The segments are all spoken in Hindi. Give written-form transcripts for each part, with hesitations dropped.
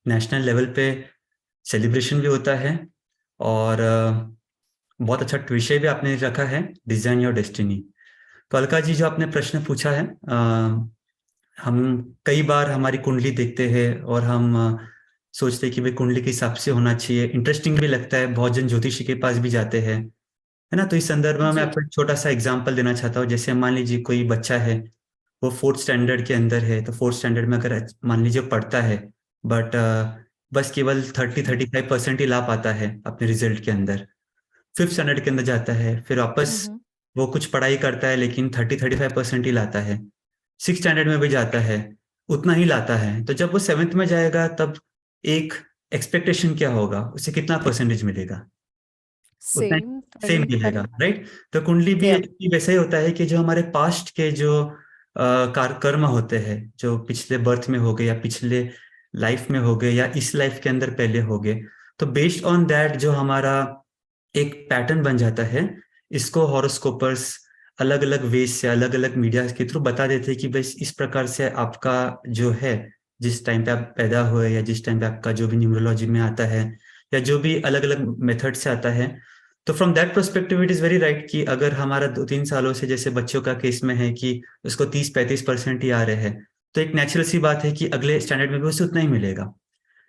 नेशनल लेवल पे सेलिब्रेशन भी होता है। और बहुत अच्छा विषय भी आपने रखा है, डिजाइन योर डेस्टिनी। तो अलका जी, जो आपने प्रश्न पूछा है, हम कई बार हमारी कुंडली देखते हैं और हम सोचते हैं कि भाई कुंडली के हिसाब से होना चाहिए। इंटरेस्टिंग भी लगता है, बहुत जन ज्योतिषी के पास भी जाते हैं, है ना। तो इस संदर्भ में मैं जी। आपको एक छोटा सा एग्जांपल देना चाहता हूँ। जैसे मान लीजिए कोई बच्चा है, वो फोर्थ स्टैंडर्ड के अंदर है, तो फोर्थ स्टैंडर्ड में अगर मान लीजिए पढ़ता है, बट बस केवल 30-35% ही ला पाता है अपने रिजल्ट के अंदर। फिफ्थ स्टैंडर्ड के अंदर जाता है, फिर वापस हम्म। वो कुछ पढ़ाई करता है लेकिन 30-35% ही लाता है। सिक्स स्टैंडर्ड में भी जाता है, उतना ही लाता है। तो जब वो सेवेंथ में जाएगा, तब एक एक्सपेक्टेशन क्या होगा, उसे कितना परसेंटेज मिलेगा? उतना सेम सेम 30 मिलेगा, 30। राइट। तो कुंडली भी या। वैसा ही होता है कि जो हमारे पास्ट के जो कर्म होते हैं, जो पिछले बर्थ में हो गए या पिछले लाइफ में हो गए या इस लाइफ के अंदर पहले हो गए, तो बेस्ड ऑन दैट जो हमारा एक पैटर्न बन जाता है। इसको हॉरोस्कोपर्स अलग अलग वेज से, अलग अलग मीडिया के थ्रू बता देते हैं कि बस इस प्रकार से आपका जो है, जिस टाइम पे आप पैदा हुए या जिस टाइम पे आपका जो भी न्यूमरोलॉजी में आता है या जो भी अलग अलग मेथड से आता है। तो from that perspective it is very right कि अगर हमारा 2-3 सालों से, जैसे बच्चों का केस में है कि उसको 30-35% ही आ रहे हैं, तो एक नेचुरल सी बात है कि अगले स्टैंडर्ड में भी उसे उतना ही मिलेगा।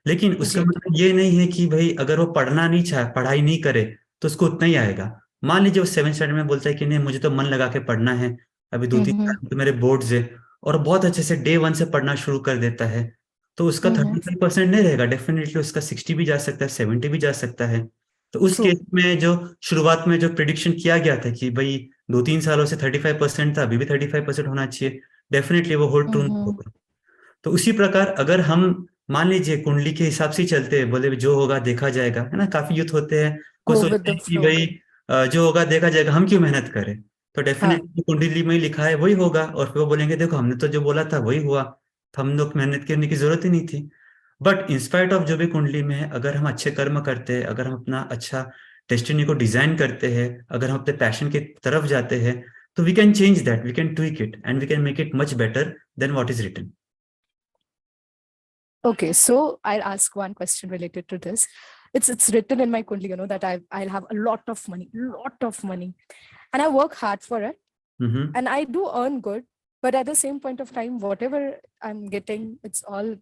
लेकिन उसका जी। मतलब ये नहीं है कि भाई अगर वो पढ़ना नहीं चाहे, पढ़ाई नहीं करे, तो उसको उतना ही आएगा। मान लीजिए वो सेवन स्टैंडर्ड में बोलता है कि नहीं, मुझे तो मन लगा के पढ़ना है, अभी दो तीन हम्म। साल में तो मेरे बोर्ड्स है, और बहुत अच्छे से डे वन से पढ़ना शुरू कर देता है, तो उसका हम्म। 35% नहीं रहेगा। डेफिनेटली उसका 60 भी जा सकता है, 70 भी जा सकता है। तो उस ट्रू। केस में जो शुरुआत में जो प्रिडिक्शन किया गया था कि भाई 2-3 सालों से 35% था, अभी भी 35% होना चाहिए, डेफिनेटली वो होल्ड ट्रू हम्म। होगा। तो उसी प्रकार अगर हम मान लीजिए कुंडली के हिसाब से ही चलते हैं, बोले जो होगा देखा जाएगा, है ना। काफी यूथ होते हैं, वो गो विद सोचते द हैं कि फ्लो। भाई जो होगा देखा जाएगा, हम क्यों मेहनत करें। तो हाँ। डेफिनेटली कुंडली में ही लिखा है वही होगा, और फिर वो बोलेंगे देखो हमने तो जो बोला था वही हुआ, तो हम लोग मेहनत करने की जरूरत ही नहीं थी। बट इंस्पाइट ऑफ जो भी कुंडली में है, अगर हम अच्छे कर्म करते हैं, अगर हम अपना अच्छा डेस्टिनी को डिजाइन करते हैं, अगर हम अपने पैशन की तरफ जाते हैं, तो we can change that, we can tweak it and we can make it much better than what is written. Okay, so I'll ask one question related to this. It's written in my kundli, that I'll have a lot of money, and I work hard for it, hmm. and I do earn good. But at the same point of time, whatever I'm getting, it's all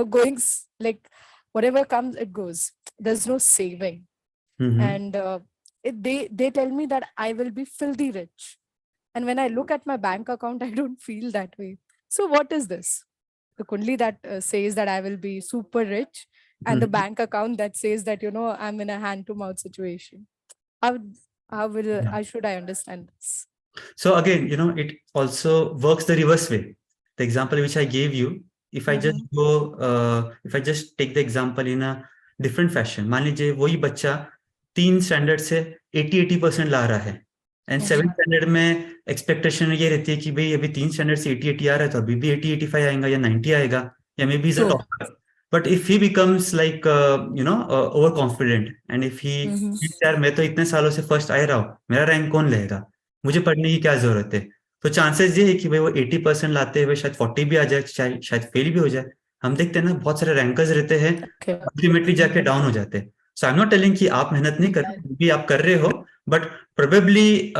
going like whatever comes, it goes. There's no saving, hmm. and they tell me that I will be filthy rich, and when I look at my bank account, I don't feel that way. So what is this? The kundli that says that I will be super rich, and the hmm. bank account that says that I'm in a hand to mouth situation. How how will Yeah. I should I understand this? So again, it also works the reverse way. The example which I gave you, Mm-hmm. if I just take the example in a different fashion, मान लीजिए वही बच्चा 3 स्टैंडर्ड से 80% ला रहा है, एंड सेवन Mm-hmm. स्टैंडर्ड में एक्सपेक्टेशन ये रहती है कि भाई अभी 3 स्टैंडर्ड से 80 आ रहा है, तो अभी भी 80-85 आएगा या 90 आएगा, या may be is a True. Topper. But if he becomes like over confident, and if he, Mm-hmm. यार मैं तो इतने सालों से फर्स्ट आ रहा हूँ, मेरा रैंक कौन लेगा, मुझे पढ़ने की क्या जरूरत है। तो चांसेस ये है कि भाई वो 80% लाते हुए शायद 40 भी आ जाए, शायद फेल भी हो जाए। हम देखते हैं ना, बहुत सारे रैंकर्स रहते हैं, Okay. अल्टीमेटली जाके Mm-hmm. डाउन हो जाते हैं। सो आई एम नॉट टेलिंग कि आप मेहनत नहीं कर Yeah. रहे, भी आप कर रहे हो, बट प्रोबेबली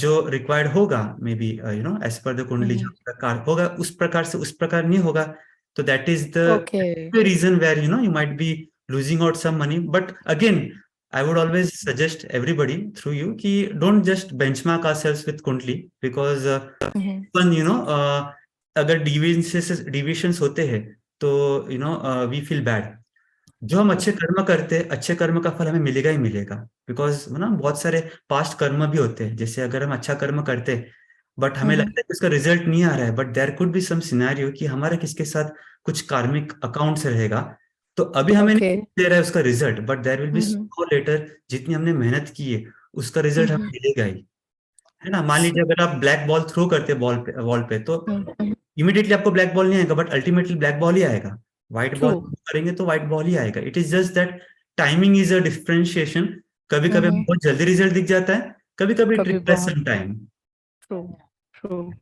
जो रिक्वायर्ड होगा, maybe as per the kundli Mm-hmm. जो प्रकार होगा, उस प्रकार से उस प्रकार नहीं होगा। तो that is the Okay. Reason where you might be losing out some money. But again, I would always suggest everybody through you कि don't just benchmark ourselves with Kundli, because Mm-hmm. even अगर डिविएशंस होते हैं, तो वी फील बैड। जो हम अच्छे कर्म करते हैं, अच्छे कर्म का फल हमें मिलेगा ही मिलेगा। बिकॉज ना बहुत सारे पास्ट कर्म भी होते हैं, जैसे अगर हम अच्छा कर्म करते हैं बट हमें Mm-hmm. लगता है कि उसका रिजल्ट नहीं आ रहा है, but there could be some scenario कि हमारा किसके साथ कुछ कार्मिक अकाउंट्स रहेगा, तो अभी हमें नहीं Okay. दे रहा है उसका result, but there will be Mm-hmm. Later, जितनी हमने मेहनत की है उसका रिजल्ट हमें Mm-hmm. मिलेगा ही, है ना। मान लीजिए So, अगर आप ब्लैक बॉल थ्रो करते हैं वॉल पे, तो mm-hmm. इमीडिएटली आपको ब्लैक बॉल नहीं आएगा, बट अल्टीमेटली ब्लैक बॉल ही आएगा। White ball True. करेंगे तो व्हाइट बॉल ही आएगा। It is just that timing is a differentiation. कभी कभी हमें Mm-hmm. बहुत जल्दी रिजल्ट दिख जाता है, कभी कभी इट कभी रिक्वायर्स बहुत। Some time. True. True.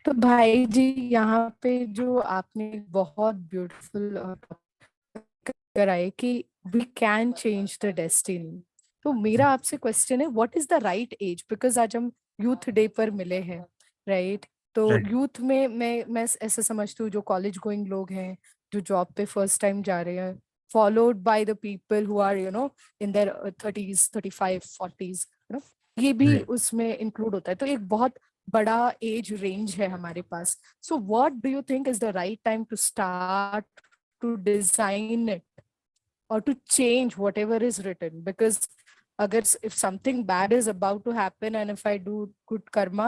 तो भाई जी, यहाँ पे जो आपने बहुत ब्यूटीफुल आए कि we can change the destiny. तो मेरा आपसे क्वेश्चन है, what is the right age? Because आज हम यूथ डे पर मिले हैं, राइट? तो राइट यूथ में मैं ऐसा समझती हूँ, जो कॉलेज गोइंग लोग हैं, जो जॉब पे फर्स्ट टाइम जा रहे हैं, followed by the people who are in their 30s 35 40s, ये भी राइट उसमें इंक्लूड होता है। तो एक बहुत बड़ा एज रेंज है हमारे पास। So what do you think is the right time to start to design it or to change whatever is written? Because agar if something bad is about to happen and if I do good karma,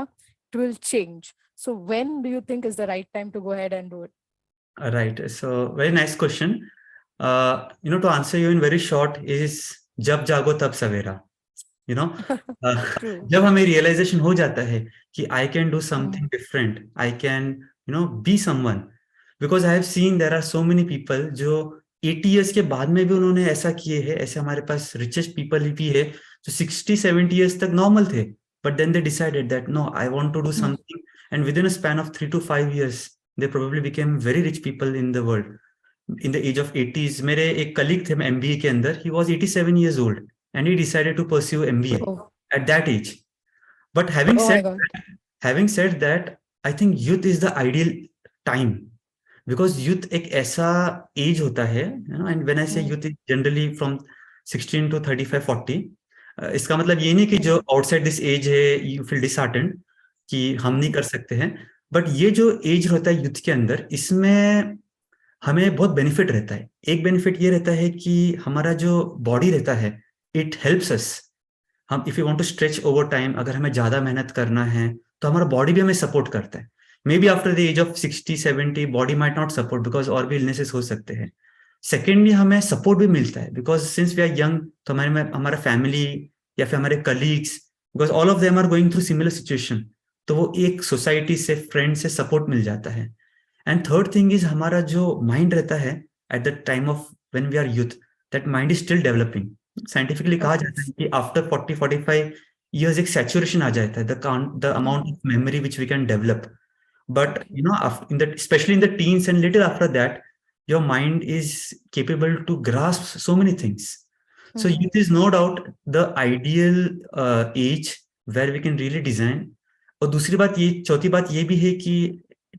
it will change. So when do you think is the right time to go ahead and do it? Right. So very nice question. To answer you in very short is जब जागो तब सवेरा. You know, uh, True. जब हमें realization हो जाता है कि I can do Mm, something different, I can, be someone. Because I have seen there are so many people जो 80 years के बाद में भी उन्होंने ऐसा किए हैं. ऐसे हमारे पास richest people भी है जो 60-70 years तक normal थे. But then they decided that no, I want to do mm, something, and within a span of 3 to 5 years, they probably became very rich people in the world. In the age of 80s, मेरे एक colleague थे MBA के अंदर, he was 87 years old and he decided to pursue MBA oh, at that age. But having oh said my God. having said that, I think youth is the ideal time because youth एक ऐसा age होता है, and when I say Mm, youth is generally from 16 to 35 40. इसका मतलब ये नहीं कि जो mm, outside this age है you feel disheartened कि हम नहीं कर सकते हैं. बट ये जो एज होता है यूथ के अंदर, इसमें हमें बहुत बेनिफिट रहता है. एक बेनिफिट ये रहता है कि हमारा जो बॉडी रहता है, इट हेल्प्स अस. हम if you want to stretch over time, अगर हमें ज्यादा मेहनत करना है तो हमारा बॉडी भी हमें सपोर्ट करता है. Maybe after the age of 60-70 body might not support because और भी इलनेसेस हो सकते हैं. सेकेंडली हमें सपोर्ट भी मिलता है because since we are young, तो हमारे में हमारा फैमिली या फिर हमारे colleagues, because all of them are going through similar situation, तो वो एक सोसाइटी से, फ्रेंड से सपोर्ट मिल जाता है. एंड थर्ड थिंग इज हमारा जो माइंड रहता है at the time of when we are youth, that mind is still developing. Scientifically of कहा जाता है course. कि आफ्टर 40-45 years एक सैचुरेशन आ जाता है, the amount Mm, of memory which we can develop. But okay. in the especially in the teens and little after that, your mind is capable to grasp so many things. So Mm, youth is no doubt the ideal age where we can really design. और दूसरी बात ये, चौथी बात ये भी है कि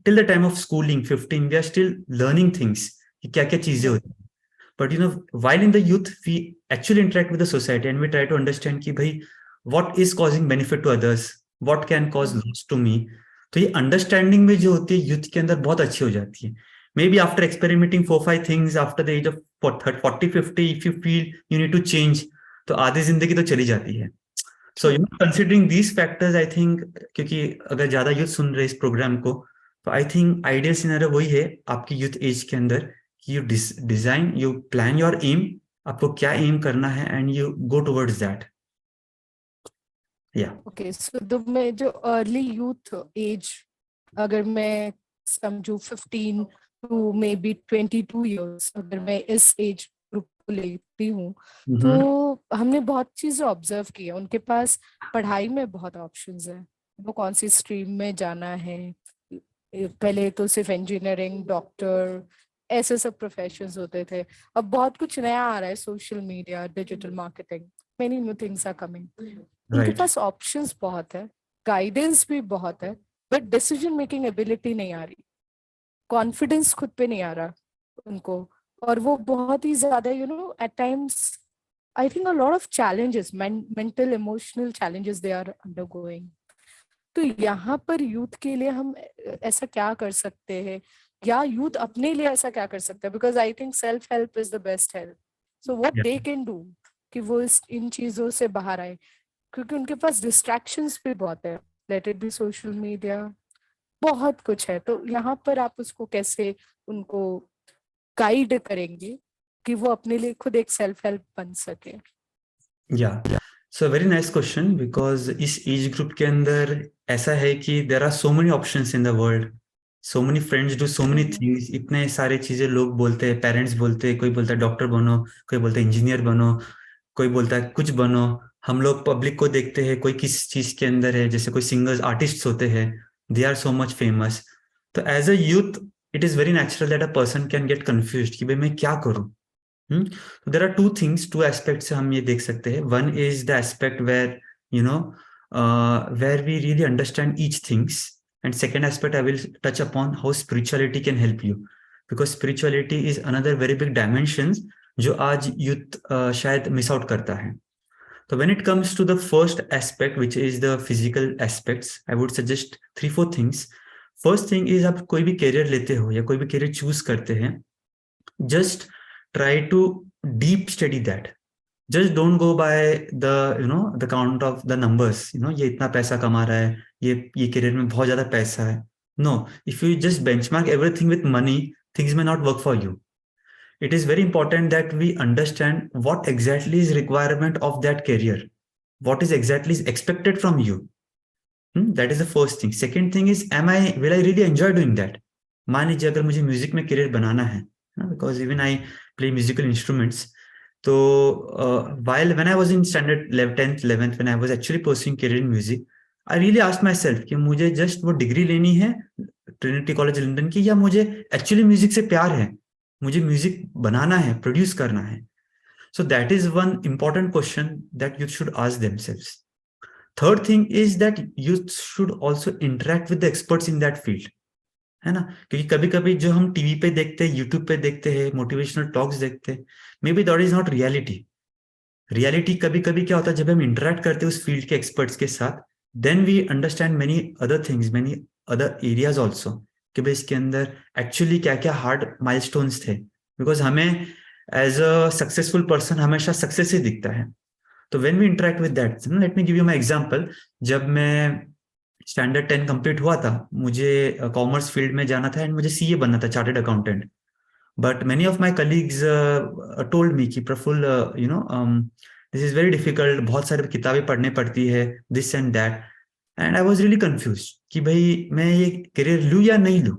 till the time of schooling 15 we are still learning things कि क्या क्या चीजें right. होती हैं. But while in the youth we actually interact with the society and we try to understand कि भाई what is causing benefit to others, what can cause Mm, loss to me. तो ये अंडरस्टैंडिंग में जो होती है यूथ के अंदर बहुत अच्छी हो जाती है. Maybe after experimenting 4-5 things after the age of 40-50, if you feel you need to change, तो आधी जिंदगी तो चली जाती है. So true. Considering these factors I think, क्योंकि अगर ज्यादा यूथ सुन रहे इस प्रोग्राम को, तो आई थिंक आइडियल सिनेरियो वही है आपकी यूथ एज के अंदर कि you design, you plan your aim, आपको क्या एम करना है and you go towards that. या ओके, सो द मैं जो अर्ली यूथ एज, अगर मैं समझू 15 टू मे बी 22 years, अगर मैं इस एज ग्रुप को लेती हूँ, तो हमने बहुत चीजें ऑब्जर्व की है। उनके पास पढ़ाई में बहुत ऑप्शंस है, वो कौन सी स्ट्रीम में जाना है। पहले तो सिर्फ इंजीनियरिंग, डॉक्टर, ऐसे सब प्रोफेशंस होते थे। अब बहुत कुछ नया आ रहा है, social media, digital marketing, many new things are coming. उनके राइट. पास ऑप्शंस बहुत है, गाइडेंस भी बहुत है, बट डिसीजन मेकिंग एबिलिटी नहीं आ रही, कॉन्फिडेंस खुद पे नहीं आ रहा उनको। और वो बहुत ही ज्यादा at times I think a lot of challenges, mental emotional challenges they are undergoing. तो यहाँ पर यूथ के लिए हम ऐसा क्या कर सकते हैं, या यूथ अपने लिए ऐसा क्या कर सकते हैं? Because I think self help is the best help. So what they can do कि वो इन चीजों से बाहर आए, क्योंकि उनके पास डिस्ट्रैक्शंस भी बहुत है, let it be social media, बहुत कुछ है। तो यहाँ पर आप उसको कैसे उनको गाइड करेंगे कि वो अपने लिए खुद एक सेल्फ हेल्प बन सके? या so very nice question, because इस एज ग्रुप के अंदर ऐसा है कि there are so many options in the world, so many friends do so many hmm, things. इतने सारे चीजें लोग बोलते हैं, पेरेंट्स बोलते हैं, कोई बोलता है डॉक्टर बनो, कोई बोलता है इंजीनियर बनो, कोई बोलता है कुछ बनो. हम लोग पब्लिक को देखते हैं कोई किस चीज के अंदर है, जैसे कोई सिंगर्स, आर्टिस्ट होते हैं, they are so much famous. तो as a youth it is very natural that a person can get confused कि भाई मैं क्या करूं. तो there are two things, two aspect से हम ये देख सकते हैं. One is the aspect where you know where we really understand each things, and second aspect I will touch upon how spirituality can help you, because spirituality is another very big dimensions जो आज youth शायद miss out करता है. So when it comes to the first aspect, which is the physical aspects, I would suggest 3-4 things. First thing is, आप कोई भी career लेते हो या कोई भी career choose करते हैं, just try to deep study that. Just don't go by the count of the numbers. ये इतना पैसा कमा रहा है, ये career में बहुत ज्यादा पैसा है. No, if you just benchmark everything with money, things may not work for you. It is very important that we understand what exactly is requirement of that career, what is exactly is expected from you. That is the first thing. Second thing is, will I really enjoy doing that? मान लीजिए अगर मुझे म्यूजिक में करियर बनाना है, because even I play musical instruments. So while when I was in standard 10th 11th, when I was actually pursuing career in music, I really asked myself कि मुझे just वो डिग्री लेनी है ट्रिनिटी कॉलेज लंदन की, या मुझे एक्चुअली म्यूजिक से प्यार है, मुझे म्यूजिक बनाना है, प्रोड्यूस करना है. So that is one important question that you should ask themselves. Third thing is that you should also interact with the experts in that field, है ना. क्योंकि कभी कभी जो हम टीवी पे देखते हैं, यूट्यूब पे देखते हैं, मोटिवेशनल टॉक्स देखते हैं, may be that is not reality. Reality कभी कभी क्या होता है, जब हम इंटरेक्ट करते हैं उस फील्ड के एक्सपर्ट्स के साथ, then we understand many other things, many other areas also, कि भाई इसके अंदर एक्चुअली क्या क्या हार्ड माइलस्टोन्स थे. बिकॉज हमें एज अ सक्सेसफुल पर्सन हमेशा सक्सेस ही दिखता है. तो when we interact with that, let me give you my example. जब मैं स्टैंडर्ड 10 कंप्लीट हुआ था, मुझे कॉमर्स फील्ड में जाना था एंड मुझे सीए बनना था, chartered accountant. But many of my colleagues told me कि Praful, this is very difficult, बहुत सारी किताबें पढ़ने पड़ती है, this and that. And I was really confuse कि भाई मैं ये करियर लूं या नहीं लूं.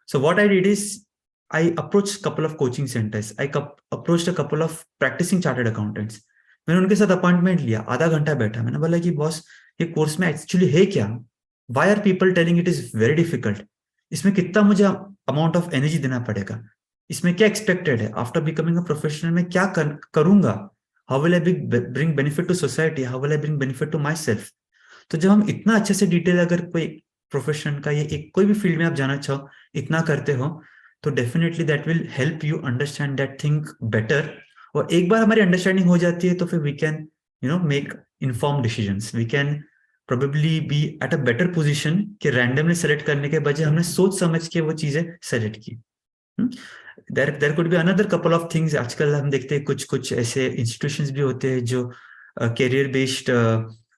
So what I did is I approached couple of coaching centers. I approached a couple of practicing chartered accountants. मैंने उनके साथ अपॉइंटमेंट लिया, आधा घंटा बैठा, मैंने बोला कि बॉस ये कोर्स में एक्चुअली है क्या, why are people telling it is very difficult, इसमें कितना मुझे अमाउंट ऑफ एनर्जी देना पड़ेगा, इसमें क्या एक्सपेक्टेड है, आफ्टर बिकमिंग अ प्रोफेशनल में क्या करूंगा, how will I bring benefit to society, how will I bring benefit to myself. तो जब हम इतना अच्छे से डिटेल अगर कोई प्रोफेशन का या एक कोई भी फील्ड में आप जाना चाहो इतना करते हो, तो definitely that will help you understand that thing better. और एक बार हमारी अंडरस्टैंडिंग हो जाती है तो फिर we can make inform decisions, we can probably be at a better position कि रैंडमली सेलेक्ट करने के बजाय हमने सोच समझ के वो चीजें सेलेक्ट की. There could be another couple of things. आजकल हम देखते हैं कुछ कुछ ऐसे इंस्टीट्यूशंस भी होते हैं जो करियर बेस्ड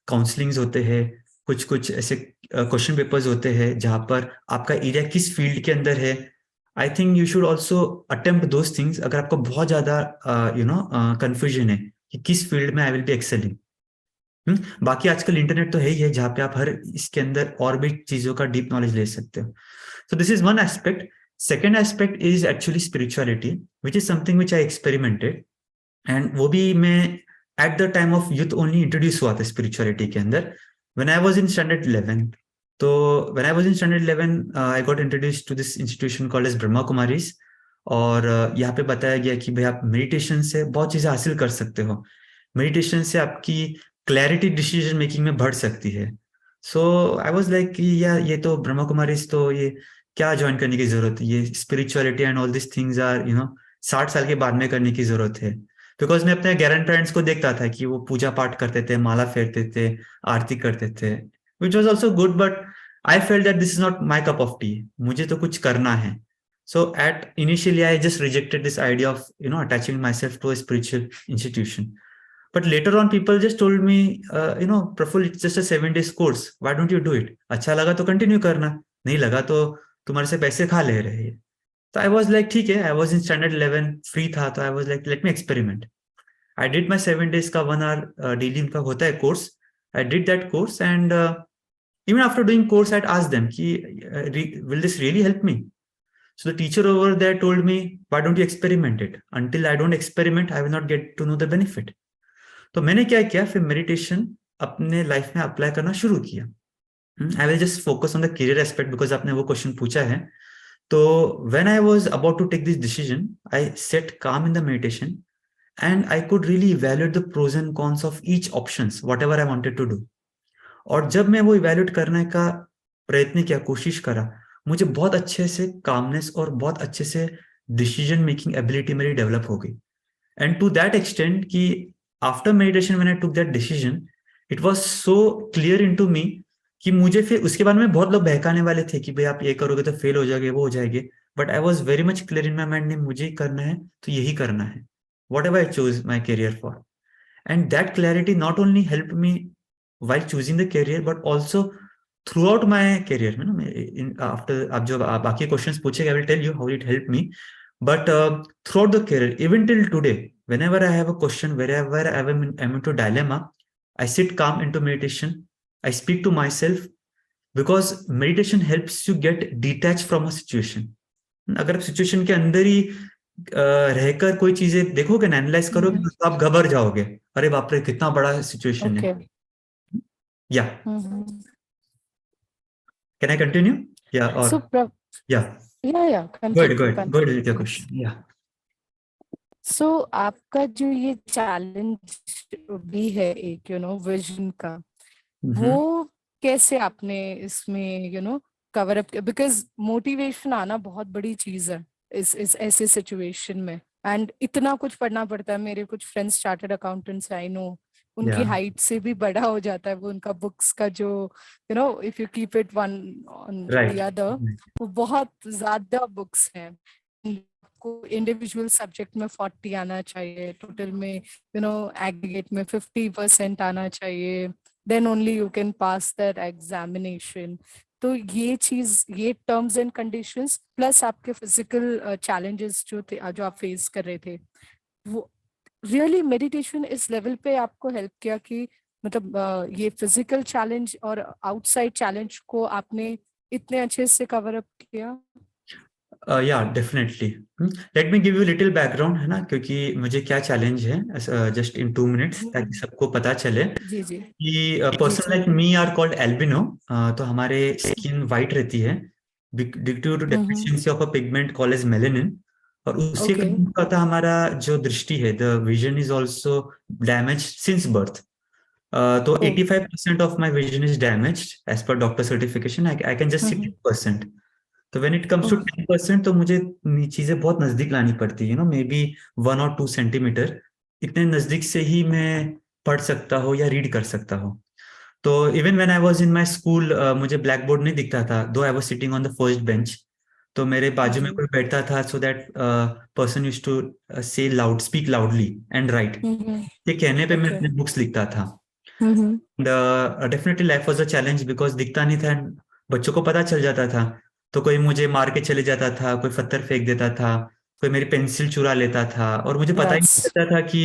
काउंसलिंग्स होते हैं, कुछ कुछ ऐसे क्वेश्चन पेपर्स होते हैं जहां पर आपका एरिया किस फील्ड के अंदर है. I think you should also attempt those things अगर आपको बहुत ज्यादा कंफ्यूजन है कि किस फील्ड में आई विल बी एक्सेलिंग. बाकी आजकल इंटरनेट तो है ही है जहाँ पे आप हर इसके अंदर और भी चीजों का डीप नॉलेज ले सकते हो. So this is one aspect. Second aspect is actually spirituality, which is something which I experimented. And वो भी मैं eight the time of youth only introduce हुआ था स्पिरिचुअलिटी के अंदर, when I was in standard 11. तो when I was in standard 11, I got introduced to this institution called as Brahma Kumaris. और यहाँ पे बताया गया कि भाई आप मेडिटेशन से बहुत चीजें हासिल कर सकते हो, मेडिटेशन से आपकी क्लैरिटी डिसीजन मेकिंग में बढ़ सकती है. सो आई वाज लाइक कि यार ये तो ब्रह्मा कुमारीज, तो ये क्या ज्वाइन करने की जरूरत है, ये spirituality and all this things are 60 साल के बाद में करने की जरूरत है. बिकॉज मैं अपने ग्रैंड पेरेंट्स को देखता था कि वो पूजा पाठ करते थे, माला फेरते थे, आरती करते थे, which was also good, but I felt that this is not my cup of tea, मुझे तो कुछ करना है. So at initially I just rejected this idea of attaching myself to a spiritual institution. But later on people just told me, Praful it's just a 7 days course, why don't you do it, अच्छा लगा तो कंटिन्यू करना, नहीं लगा तो तुम्हारे से पैसे खा ले रहे हैं. तो आई वॉज लाइक ठीक है, I was in standard 11, free था, तो I was like let me experiment. I did my 7 days का 1 hour डेली उनका होता है course. I did that course and even after doing course I'd asked them ki, will this really help me? So the teacher over there told me, why don't you experiment it? Until I don't experiment I will not get to know the benefit. तो मैंने क्या किया, फिर मेडिटेशन अपने लाइफ में अप्लाई करना शुरू किया. I will just focus on the career aspect because आपने वो क्वेश्चन पूछा है. So when I was about to take this decision, I sat calm in the meditation and I could really evaluate the pros and cons of each options, whatever I wanted to do. और जब मैं वो इवेल्युएट करने का प्रयत्न किया, कोशिश करा, मुझे बहुत अच्छे से कामनेस और बहुत अच्छे से डिसीजन मेकिंग एबिलिटी मेरी डेवलप हो गई. एंड टू दैट एक्सटेंट कि after meditation when I took that decision, it was so clear into me कि मुझे फिर उसके बाद में बहुत लोग बहकाने वाले थे कि भाई आप ये करोगे तो फेल हो जाओगे, वो हो जाएंगे. But I was very much clear in my mind, नहीं मुझे ही करना है तो यही करना है, what ever I choose my career for. And that clarity not only helped me while choosing the career but also throughout my career. You know, after आप जो बाकी questions पूछेगा, I will tell you how it helped me. But throughout the career, even till today, whenever I have a question, wherever I'm into dilemma, I sit calm into meditation. I speak to myself because meditation helps you get detached from a situation. अगर आप सिचुएशन के अंदर ही रहकर कोई चीजें देखोगे ना, एनालाइज करोगे तो आप घबर जाओगे, अरे बाप रे कितना बड़ा सिचुएशन है. या कैन आई कंटिन्यू? या और या गुड विद योर क्वेश्चन. या सो आपका जो ये चैलेंज भी है एक विजन का, वो कैसे आपने इसमें कवर अप किया? बिकॉज मोटिवेशन आना बहुत बड़ी चीज है इस ऐसे सिचुएशन में, एंड इतना कुछ पढ़ना पड़ता है. मेरे कुछ friends chartered accountants I know, उनकी हाइट से भी बड़ा हो जाता है वो उनका बुक्स का जो if you keep it one on the other, वो बहुत ज्यादा बुक्स हैं. को इंडिविजुअल सब्जेक्ट में 40 आना चाहिए, टोटल में एग्रीगेट में 50% आना चाहिए, then only you can pass that examination. तो ये चीज, ये टर्म्स एंड कंडीशंस प्लस आपके फिजिकल चैलेंजेस जो आप फेस कर रहे थे, वो रियली मेडिटेशन इस लेवल पे आपको हेल्प किया कि मतलब ये फिजिकल चैलेंज और आउटसाइड चैलेंज को आपने इतने अच्छे से कवर अप किया? या definitely. Late me give you little background, है ना, क्योंकि मुझे क्या चैलेंज है, जस्ट इन 2 minutes, ताकि सबको पता चले. जी जी. कि person like me are called albino. तो हमारे स्किन वाइट रहती है due to deficiency of a pigment called as melanin. और उसके कारण क्या होता है, हमारा जो दृष्टि है, the vision is also damage since birth. तो 85% of my vision is damaged as per doctor certification. I can just see 10%. तो व्हेन इट कम्स टू 10%, तो मुझे चीजें बहुत नजदीक लानी पड़ती है, मे बी 1 or 2 सेंटीमीटर. इतने नजदीक से ही मैं पढ़ सकता हूँ या रीड कर सकता हूँ. तो even when I was in my school, मुझे ब्लैक बोर्ड नहीं दिखता था, though I was sitting on the first bench. तो मेरे बाजू में कोई बैठता था, so that person used to say loud, speak loudly and write. ये कहने पे मैं अपने बुक्स लिखता था. Definitely life was a challenge because दिखता नहीं था, बच्चों को पता चल जाता था. तो कोई मुझे मार के चले जाता था, कोई पत्थर फेंक देता था, कोई मेरी पेंसिल चुरा लेता था, और मुझे पता ही नहीं चलता था कि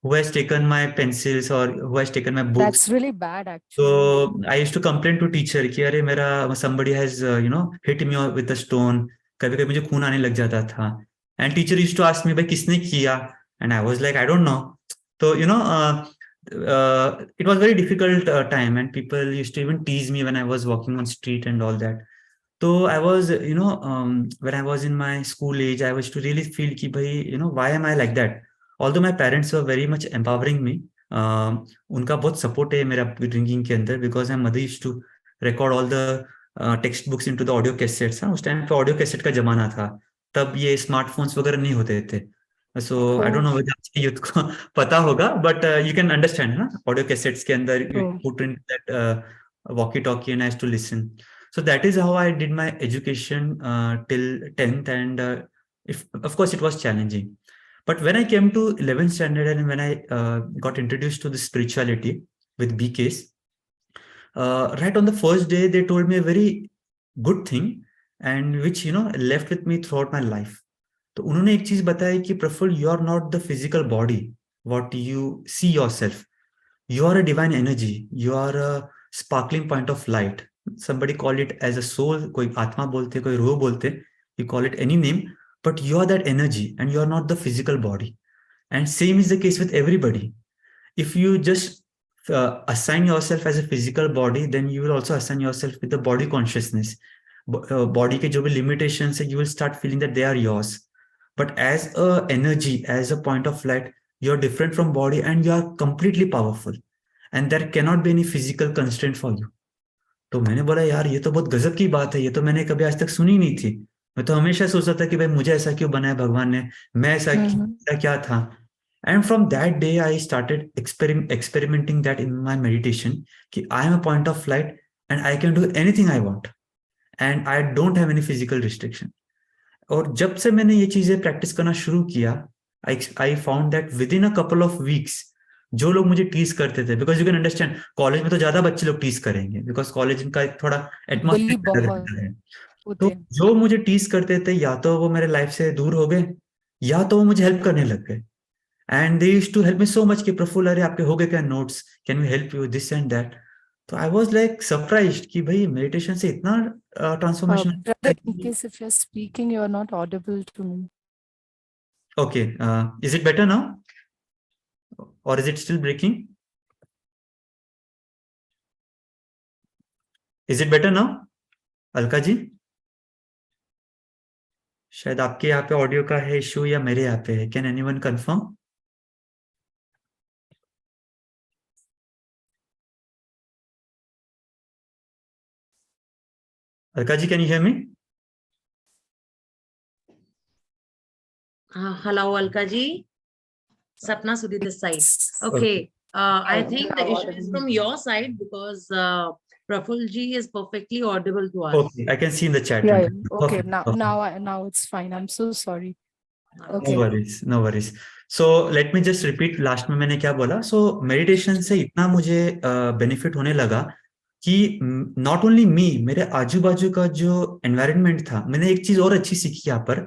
who has taken my pencils or who has taken my books. That's really bad actually. So I used to complain to teacher कि अरे मेरा somebody has hit me with a stone. कभी कभी मुझे खून आने लग जाता था. And teacher used to ask me भाई किसने किया, and I was like I don't know. So it was very difficult time, and people used to even tease me when I was walking on street and all that. So I was, when I was in my school age, I was to really feel ki bhai, why am I like that? Although my parents were very much empowering me, उनका बहुत support है मेरा drinking के अंदर, because my mother used to record all the textbooks into the audio cassettes. उस टाइम पे audio cassette का जमाना था, तब ये smartphones वगैरह नहीं होते थे. So I don't know whether आपके youth को पता होगा, but you can understand, है ना, audio cassettes के अंदर you put in that walkie-talkie and I used to listen. So that is how I did my education till 10th, and of course it was challenging. But when I came to 11th standard and when I got introduced to the spirituality with BKs, right on the first day they told me a very good thing, and which left with me throughout my life. तो उन्होंने एक चीज बताई कि Praful, you are not the physical body what you see yourself. You are a divine energy. You are a sparkling point of light. Somebody call it as a soul, कोई आत्मा बोलते, कोई रूह बोलते, you call it any name, but you are that energy and you are not the physical body. And same is the case with everybody. If you just assign yourself as a physical body, then you will also assign yourself with the body consciousness. Body के जो भी लिमिटेशंस है, you will start feeling that they are yours, but as a energy, as a point of light, you are different from body and you are completely powerful and there can not be any physical constraint for you. तो मैंने बोला यार ये तो बहुत गजब की बात है, ये तो मैंने कभी आज तक सुनी नहीं थी। मैं तो हमेशा सोचता था कि भाई मुझे ऐसा क्यों बनाया भगवान ने, मैं ऐसा Mm-hmm. क्या था। And from that day I started experimenting that in my meditation कि I am a point of light and I can do anything I want and I don't have any physical restriction. और जब से मैंने ये चीजें प्रैक्टिस करना शुरू किया, I found that with in a couple of weeks, जो लोग मुझे टीज करते थे, because you can understand college में तो ज्यादा बच्चे लोग टीज करेंगे बिकॉज कॉलेज का एक थोड़ा बुल्ली एटमोसफियर बहुत रहता है। तो होते हैं। जो मुझे टीज करते थे या तो वो मेरे लाइफ से दूर हो गए या तो वो मुझे हेल्प करने लग गए। And they used to help me so much कि प्रफुल्ल अरे आपके हो गए क्या notes, can we help you this and that. तो आई वाज लाइक सरप्राइज्ड कि भाई मेडिटेशन से इतना transformation. Brother, in case if you're speaking, you're not audible to me. Okay, is it better now or is it still breaking? Is it better now Alka ji? शायद आपके यहाँ पे ऑडियो का है इशू या मेरे यहाँ पे है, can anyone confirm? Alka ji, can you hear me? Hello, Alka ji. Sapna Sudhi this side. Okay. Okay. I Oh, think now the issue is audible. from your side because Praful ji is perfectly audible to us. Okay, I can see in the chat Yeah, room. yeah. Okay, Perfect, now perfect. now it's fine. I'm so sorry. No Okay. worries, no worries. So let me just repeat last में मैंने क्या बोला। So मेडिटेशन से इतना मुझे बेनिफिट होने लगा कि नॉट ओनली मी, मेरे आजू बाजू का जो एनवायरनमेंट था, मैंने एक चीज और अच्छी सीखी यहाँ पर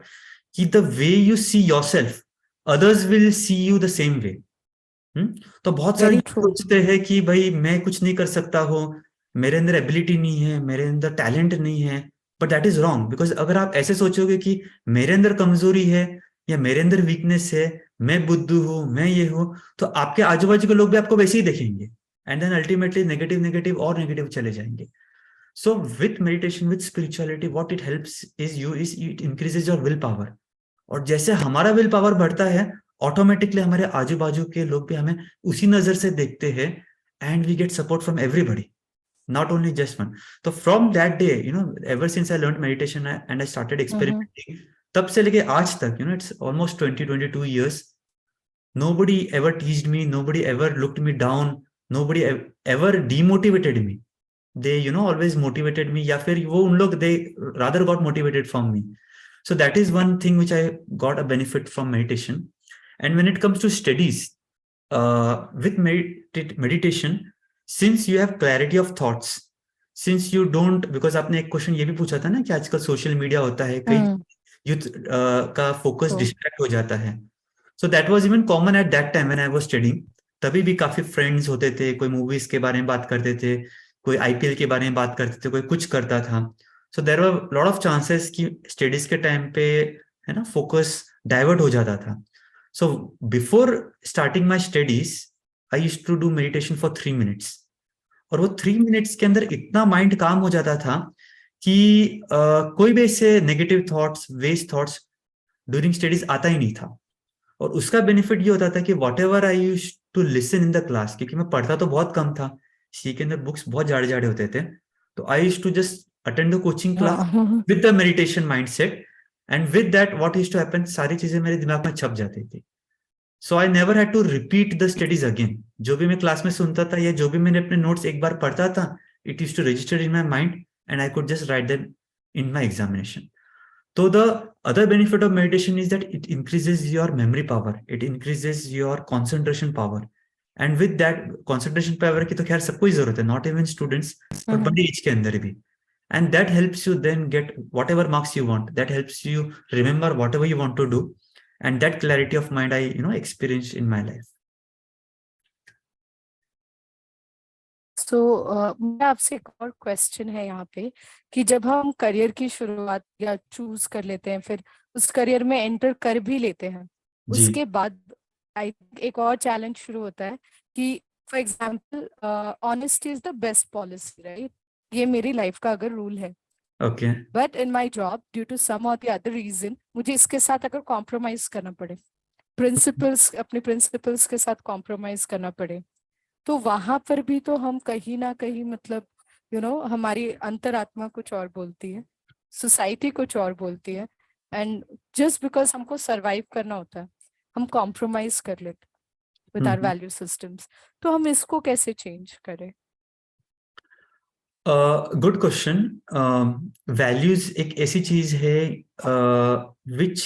कि the way you see yourself, others will see you the same way. तो बहुत सारे Very लोग true. सोचते हैं कि भाई मैं कुछ नहीं कर सकता हूँ, मेरे अंदर एबिलिटी नहीं है, मेरे अंदर टैलेंट नहीं है, but that is wrong. Because अगर आप ऐसे सोचोगे कि मेरे अंदर कमजोरी है या मेरे अंदर वीकनेस है, मैं बुद्धू हूँ, मैं ये हूँ, तो आपके आजू बाजू के लोग भी आपको वैसे ही देखेंगे and then ultimately negative negative और नेगेटिव चले जाएंगे। So with meditation, with spirituality, what it helps is it increases your will power. और जैसे हमारा विल पावर बढ़ता है, ऑटोमेटिकली हमारे आजू बाजू के लोग भी हमें उसी नजर से देखते हैं and we get support from everybody, not only just one. तो from that day, ever since I learn meditation and I started Mm-hmm. Experimenting, तब से लेके आज तक, it's almost 20-22 years, nobody ever teased me, nobody ever looked me down, nobody ever demotivated me. They always motivated me, या फिर वो उन लोग, they rather got motivated from me. So that is one thing which I got a benefit from meditation. And when it comes to studies, with meditation, since you have clarity of thoughts, since you don't, because आपने एक क्वेश्चन ये भी पूछा था ना कि आजकल सोशल मीडिया होता है, कई यूथ का फोकस True. डिस्ट्रैक्ट हो जाता है। So that was even common at that time when I was studying. तभी भी काफी फ्रेंड्स होते थे, कोई मूवीज के बारे में बात करते थे, कोई आईपीएल के बारे में बात करते थे, कोई कुछ करता था। So there were lot of chances कि स्टडीज के टाइम पे, है ना, फोकस डाइवर्ट हो जाता था। So before starting my studies, I used to do meditation for 3 minutes, और वो 3 minutes के अंदर इतना माइंड काम हो जाता था कि कोई भी ऐसे negative thoughts, waste thoughts during studies आता ही नहीं था। और उसका बेनिफिट ये होता था कि whatever I use to listen in the class, क्योंकि मैं पढ़ता तो बहुत कम था, सी के अंदर बुक्स बहुत जाड़े जाड़े होते थे, तो I use to just attend the coaching class Yeah. With the meditation mindset, and with that what use to happen, सारी चीजें मेरे दिमाग में छप जाती थी। So I never had to repeat the studies again. जो भी मैं क्लास में सुनता था या जो भी मैंने अपने नोट्स एक बार पढ़ता था, it use to register in my mind and I could just write them in my examination. So the other benefit of meditation is that it increases your memory power, it increases your concentration power, and with that concentration power की तो खैर सबको ही जरूरत है, not even students, but बड़ी एज के अंदर भी, and that helps you then get whatever marks you want, that helps you remember whatever you want to do, and that clarity of mind I experienced in my life. So, मेरा आपसे एक और क्वेश्चन है यहाँ पे कि जब हम करियर की शुरुआत या चूज कर लेते हैं, फिर उस करियर में एंटर कर भी लेते हैं, जी उसके बाद आई एक और चैलेंज शुरू होता है कि for example honesty is the best policy, right? ये मेरी लाइफ का अगर रूल है, okay. But in my job due to some or the other reason मुझे इसके साथ अगर कॉम्प्रोमाइज करना पड़े, प्रिंसिपल्स, अपने प्रिंसिपल्स के साथ कॉम्प्रोमाइज करना पड़े, तो वहां पर भी तो हम कहीं ना कहीं मतलब हमारी अंतरात्मा कुछ और बोलती है, सोसाइटी कुछ और बोलती है, एंड जस्ट बिकॉज हमको सरवाइव करना होता है हम कॉम्प्रोमाइज कर लेते विद आवर वैल्यू सिस्टम्स। तो हम इसको कैसे चेंज करें? Good question. वैल्यूज एक ऐसी चीज है which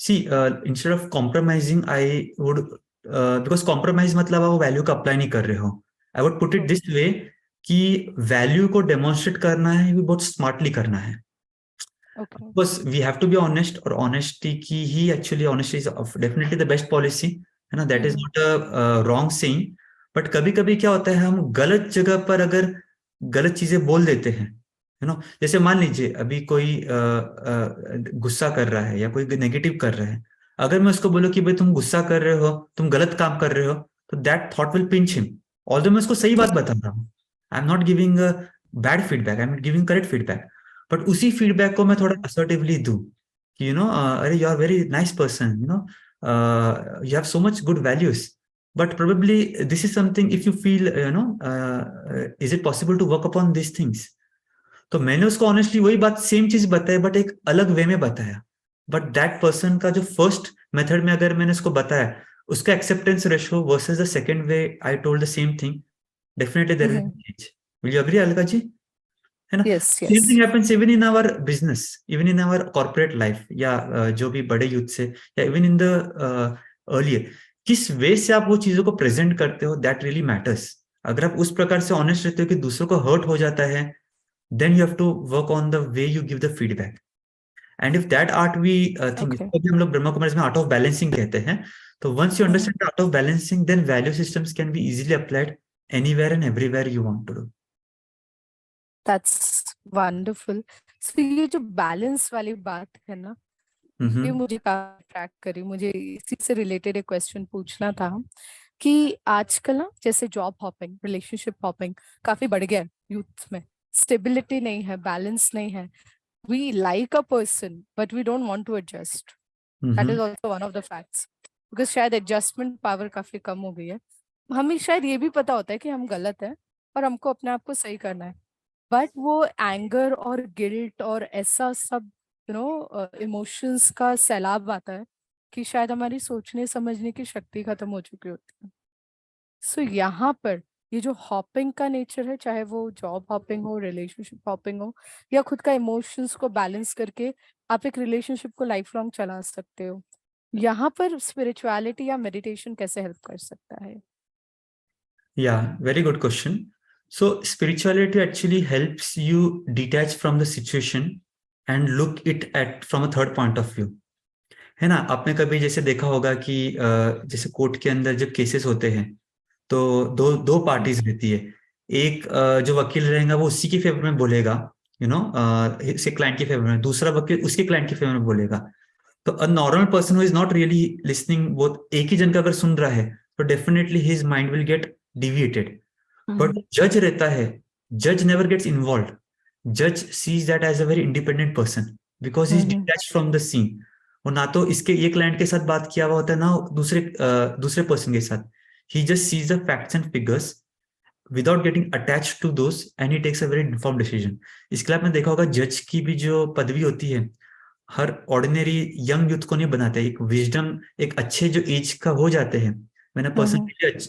she instead of compromising I would, because compromise मतलब आप वैल्यू का अप्लाई नहीं कर रहे हो, I would put it this way कि वैल्यू को डेमोन्स्ट्रेट करना है भी बहुत स्मार्टली करना है। Okay. बस we have to be honest, और ऑनेस्टी की ही actually honesty is definitely the best policy, है ना, that is not a wrong saying. But कभी कभी क्या होता है, हम गलत जगह पर अगर गलत चीजें बोल देते हैं, यू नो, जैसे मान लीजिए अभी कोई गुस्सा कर रहा है या कोई नेगेटिव कर रहा है, अगर मैं उसको बोलूं कि भाई तुम गुस्सा कर रहे हो, तुम गलत काम कर रहे हो, तो that thought will pinch him. Although मैं उसको सही बात बता रहा हूँ, I am not giving bad feedback, I am giving correct feedback, but उसी फीडबैक को मैं थोड़ा असर्टिवली दूं कि अरे you are very nice person, you have so much good values, but probably this is something, if you feel is it possible to work upon these things? तो मैंने उसको ऑनेस्टली वही बात सेम चीज बताया बट एक अलग वे में बताया, बट दैट पर्सन का जो फर्स्ट मेथड में अगर मैंने उसको बताया, उसका acceptance ratio versus the second way I told the same thing, definitely there will be change. Will you agree Alka ji? है ना? Yes, same thing yes. Happens even in our business, even in our corporate life, या जो भी बड़े यूथ से, या इवन इन द अर्लियर, किस वे से आप वो चीजों को प्रेजेंट करते हो, दैट रियली मैटर्स। अगर आप उस प्रकार से ऑनेस्ट रहते हो कि दूसरों को हर्ट हो जाता है, then you have to work on the way you give the feedback. And if that art we think, Okay. इसको भी हम लोग ब्रह्मा कुमारी में आर्ट ऑफ बैलेंसिंग कहते हैं, तो once you understand art of balancing, then value systems can be easily applied anywhere and everywhere you want to do. That's wonderful. So ये जो बैलेंस वाली बात है ना, ये मुझे काफी अट्रैक्ट करी। मुझे इसी से रिलेटेड एक क्वेश्चन पूछना था कि आजकल ना जैसे जॉब हॉपिंग, रिलेशनशिप हॉपिंग काफी बढ़ गया है यूथ में। स्टेबिलिटी नहीं है, बैलेंस नहीं है। We like a person but we don't want to adjust. That is also one of the facts, because शायद एडजस्टमेंट पावर काफी कम हो गई है। हमें शायद ये भी पता होता है कि हम गलत है और हमको अपने आप को सही करना है, बट वो एंगर और गिल्ट और ऐसा सब इमोशंस का सैलाब आता है कि शायद हमारी सोचने समझने की शक्ति खत्म हो चुकी होती है। सो यहाँ पर ये जो हॉपिंग का नेचर है, चाहे वो जॉब हॉपिंग हो, रिलेशनशिप हॉपिंग हो, या खुद का इमोशंस को बैलेंस करके आप एक रिलेशनशिप को लाइफ लॉन्ग चला सकते हो, यहाँ पर स्पिरिचुअलिटी या मेडिटेशन कैसे हेल्प कर सकता है? Yeah, very good question. So spirituality actually helps you detach from the situation and look it at from a third point of view. है ना? आपने कभी जैसे देखा होगा कि जैसे कोर्ट के अंदर जब केसेस होते हैं, तो दो दो पार्टीज रहती है। एक जो वकील रहेगा वो उसी के फेवर में बोलेगा, उसके क्लाइंट के फेवर में, दूसरा वकील उसके क्लाइंट के फेवर में बोलेगा। तो a normal person who is not really listening, वो एक ही जन का अगर सुन रहा है, तो definitely his mind will get deviated. But जज रहता है, जज नेवर गेट्स इन्वॉल्व, जज sees that as a very independent person because he is detached from the scene. और ना तो इसके ये क्लाइंट के साथ बात किया हुआ होता है, ना दूसरे पर्सन के साथ। He just sees the facts and figures without getting attached to those, and he takes a very informed decision. इसके लिए आपने देखा होगा जज की भी जो पदवी होती है, हर ऑर्डिनरी यंग यूथ को नहीं बनाते। एक विजडम, एक अच्छे जो एज का हो जाते हैं, when a person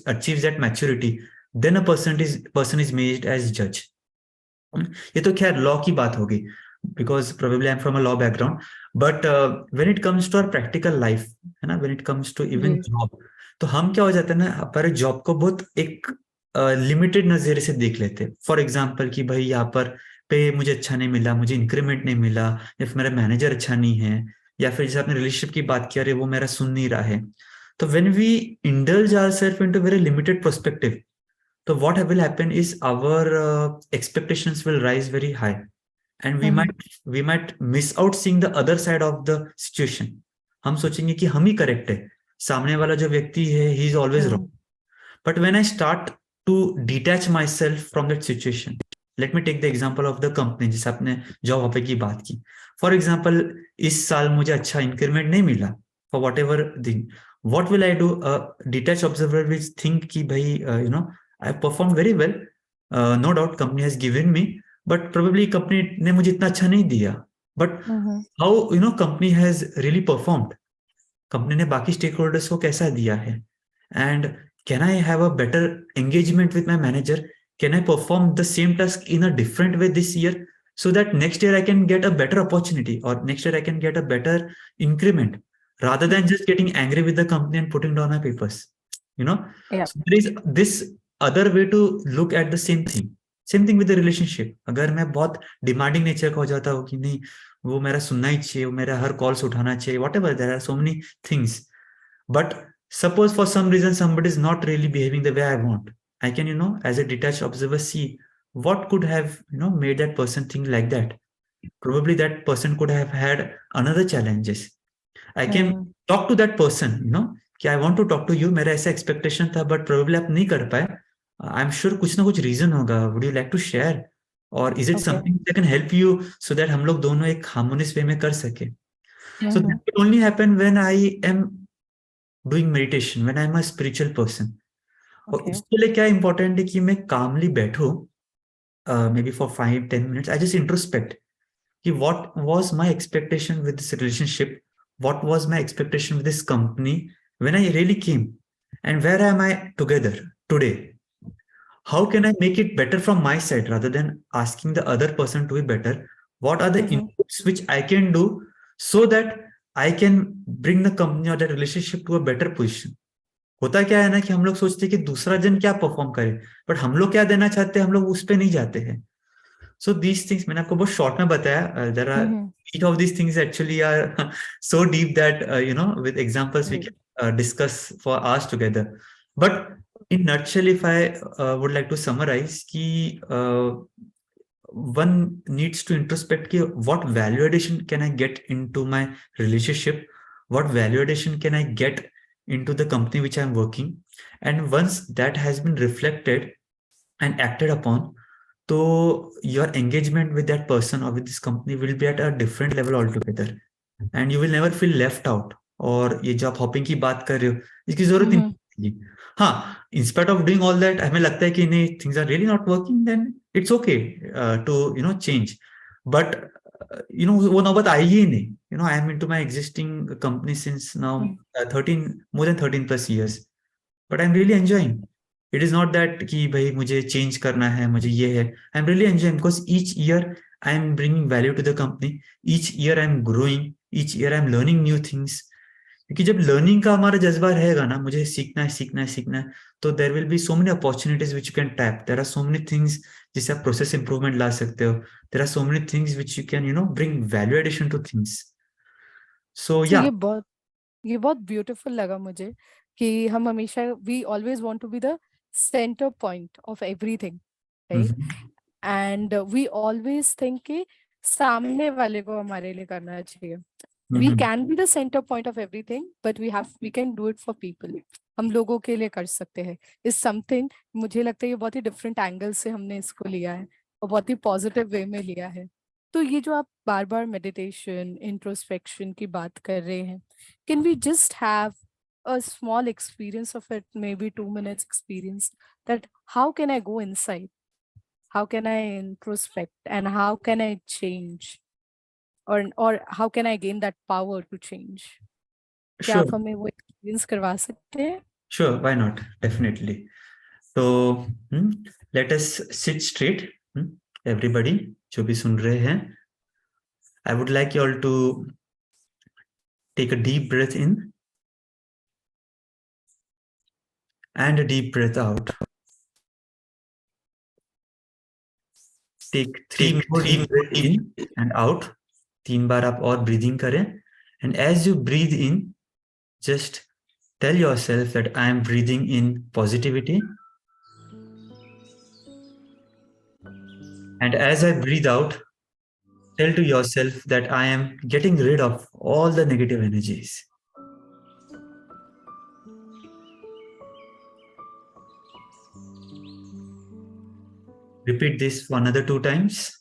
achieves that maturity, then a person is made as जज। ये तो खैर लॉ की बात होगी, because probably I am from a law background, but when it comes to our practical life, है ना, when it comes to even job, तो हम क्या हो जाता है ना, हमारे जॉब को बहुत एक लिमिटेड नजरिए से देख लेते हैं। फॉर एग्जाम्पल कि भाई यहाँ पर पे मुझे अच्छा नहीं मिला, मुझे इंक्रीमेंट नहीं मिला, या फिर मेरा मैनेजर अच्छा नहीं है, या फिर जैसे आपने रिलेशनशिप की बात की, अरे वो मेरा सुन नहीं रहा है। तो when we indulge ourself into very limited perspective, so what will happen is our expectations will rise very high, and we might miss out seeing the other side of the situation. हम सोचेंगे कि हम ही करेक्ट है, सामने वाला जो व्यक्ति है he is always wrong. But when I start to detach myself from that situation, let me take the example of the company, जैसे आपने जॉब ऑफर की बात की. फॉर एग्जांपल, इस साल मुझे अच्छा इंक्रीमेंट नहीं मिला for whatever thing. What will I do? Detach observer will think कि भाई I perform very well, no doubt company has given me, but probably company ने मुझे इतना अच्छा नहीं दिया. But how company has really performed, company ने बाकी स्टेक होल्डर्स को कैसा दिया है, and can I have a better engagement with my manager, can I perform the same task in a different way this year, so that next year I can get a better opportunity, or next year I can get a better increment, rather than just getting angry with the company and putting down my papers. Yeah. So there is this other way to look at the same thing with the relationship. अगर मैं बहुत demanding nature का हो जाता हूँ कि नहीं, वो मेरा सुनना ही चाहिए, वो मेरा हर कॉल्स उठाना चाहिए, whatever, there are so many things. But suppose for some reason somebody is not really behaving the way I want, I can, as a detached observer, see what could have, made that person think like that. Probably that person could have had another challenges. I can talk to that person, कि I want to talk to you, मेरा ऐसा expectation था, but probably आप नहीं कर पाए. I'm sure कुछ ना कुछ reason होगा. Would you like to share? Or is it Okay. something that can help you so that हम लोग दोनों एक harmonious way में कर सके? So Mhm. that will only happen when I am doing meditation, when I'm a spiritual person. और Okay. उसके लिए क्या important है कि मैं calmly बैठूं, maybe for 5-10 minutes, I just introspect कि what was my expectation with this relationship, what was my expectation with this company when I really came, and where am I together today, how can I make it better from my side rather than asking the other person to be better, what are the inputs which I can do so that I can bring the company or the relationship to a better position. होता क्या है ना कि हम लोग सोचते हैं कि दूसरा जन क्या परफॉर्म करे, बट हम लोग क्या देना चाहते हैं हम लोग उस पे नहीं जाते हैं. So these things मैंने आपको बहुत शॉर्ट में बताया. There are each of these things actually are so deep that with examples we can discuss for hours together. But in nutshell, if I would like to summarize, कि one needs to introspect कि what value addition can I get into my relationship, what value addition can I get into the company which I'm working, and once that has been reflected and acted upon, so your engagement with that person or with this company will be at a different level altogether, and you will never feel left out. और ये जॉब हॉपिंग की बात कर रहे हो, इसकी जरूरत नहीं पड़ेगी. हाँ, in spite of doing all that हमें लगता है कि नहीं, things are really not working, then it's okay to change. But वो नौबत आई ही नहीं. I am into my existing company since now 13 more than 13+ years, but I am really enjoying. It is not that कि भाई मुझे चेंज करना है, मुझे ये है. I am really enjoying because each year I am bringing value to the company, each year I am growing, each year I am learning new things. क्योंकि जब लर्निंग का हमारा जज्बा रहेगा ना, मुझे सीखना है सीखना है सीखना है, तो there will be so many opportunities which you can tap. There are so many things जिससे आप प्रोसेस इंप्रूवमेंट ला सकते हो. There are so many things which you can bring value addition to things. So So या. ये बहुत ब्यूटीफुल लगा मुझे कि हम हमेशा we always want to be the centre point of everything, right? And we always think कि सामने वाले को हमारे लिए करना चाहिए. We can be the center point of everything, but we can do it for people. हम लोगों के लिए कर सकते हैं. Is something मुझे लगता है ये बहुत ही different angle से हमने इसको लिया है और बहुत ही positive way में लिया है. तो ये जो आप बार बार meditation, introspection की बात कर रहे हैं, can we just have a small experience of it, maybe 2 minutes experience, that how can I go inside? How can I introspect and how can I change? Or how can I gain that power to change? क्या आप Sure, हमें वो एक्सपीरियंस करवा सकते हैं? sure, why not? Definitely. So let us sit straight. Everybody जो भी सुन रहे हैं, I would like you all to take a deep breath in and a deep breath out. Take 3 more deep breath in and out. 3 बार आप और breathing करें. And as you breathe in, just tell yourself that I am breathing in positivity. And as I breathe out, tell to yourself that I am getting rid of all the negative energies. Repeat this for another 2 times.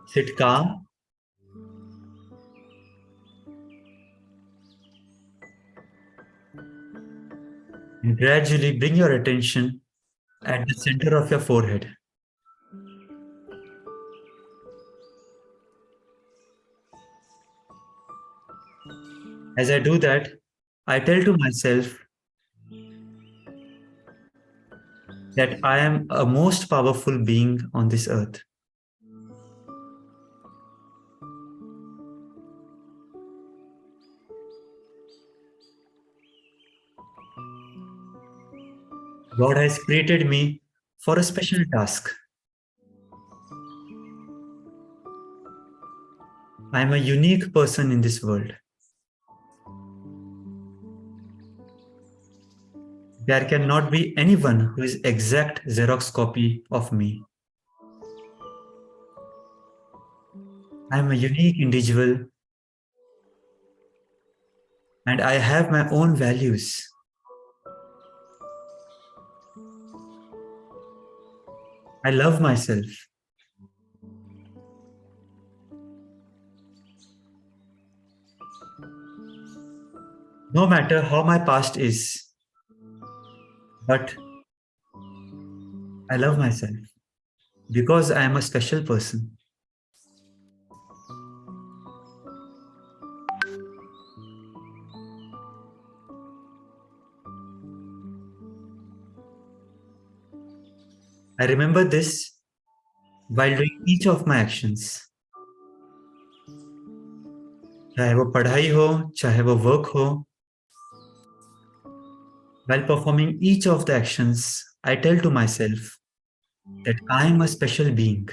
Sit calm. And gradually bring your attention at the center of your forehead. As I do that, I tell to myself that I am a most powerful being on this earth. God has created me for a special task. I am a unique person in this world. There cannot be anyone who is exact Xerox copy of me. I am a unique individual and I have my own values. I love myself. No matter how my past is, but I love myself because I am a special person. I remember this while doing each of my actions. चाहे वो पढ़ाई हो, चाहे वो work हो. While performing each of the actions, I tell to myself that I am a special being.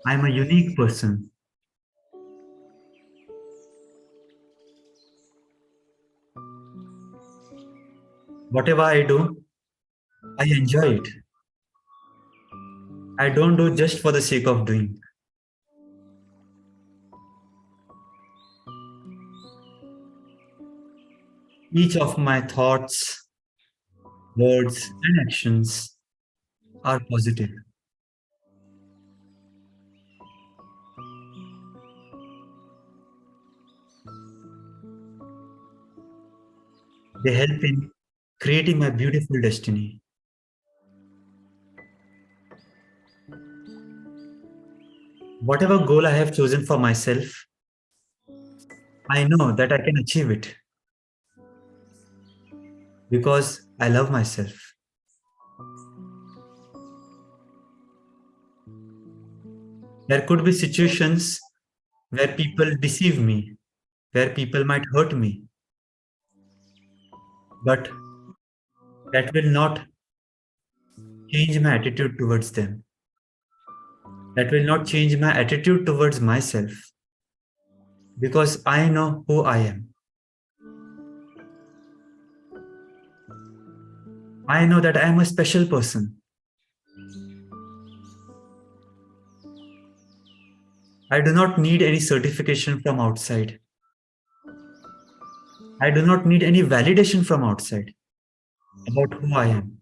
I am a unique person. Whatever I do, I enjoy it. I don't do just for the sake of doing. Each of my thoughts, words, and actions are positive. They help in creating my beautiful destiny. Whatever goal I have chosen for myself, I know that I can achieve it because I love myself. There could be situations where people deceive me, where people might hurt me, but that will not change my attitude towards them. That will not change my attitude towards myself because I know who I am. I know that I am a special person. I do not need any certification from outside. I do not need any validation from outside about who I am.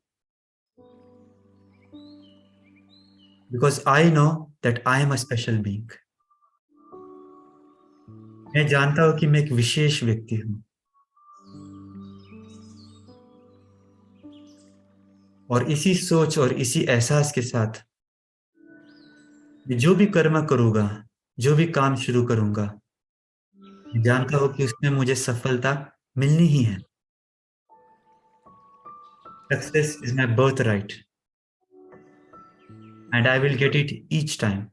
Because I know that I am a special being. मैं जानता हूं कि मैं एक विशेष व्यक्ति हूं और इसी सोच और इसी एहसास के साथ जो भी कर्म करूंगा, जो भी काम शुरू करूंगा, मैं जानता हूं कि उसमें मुझे सफलता मिलनी ही है. Success is my birthright and I will get it each time.